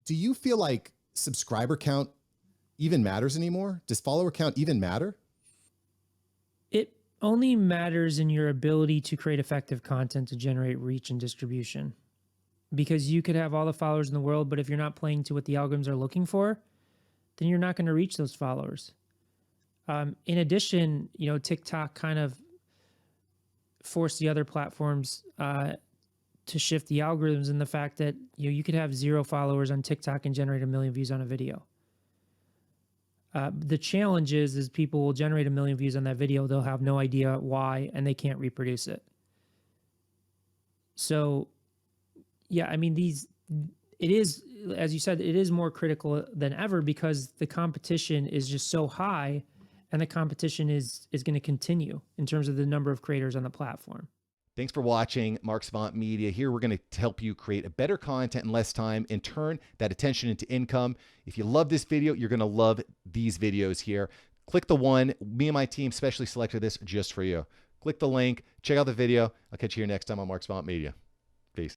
Do you feel like subscriber count even matters anymore? Does follower count even matter? It only matters in your ability to create effective content to generate reach and distribution. Because you could have all the followers in the world, but if you're not playing to what the algorithms are looking for, then you're not going to reach those followers. In addition, TikTok kind of forced the other platforms to shift the algorithms in the fact that you could have 0 followers on TikTok and generate 1 million views on a video. The challenge is people will generate 1 million views on that video. They'll have no idea why, and they can't reproduce it. So, yeah, I mean, it is, as you said, it is more critical than ever because the competition is just so high, and the competition is going to continue in terms of the number of creators on the platform. Thanks for watching Mark Savant Media. Here we're going to help you create a better content in less time and turn that attention into income. If you love this video, you're going to love these videos here. Click the one. Me and my team specially selected this just for you. Click the link. Check out the video. I'll catch you here next time on Mark Savant Media.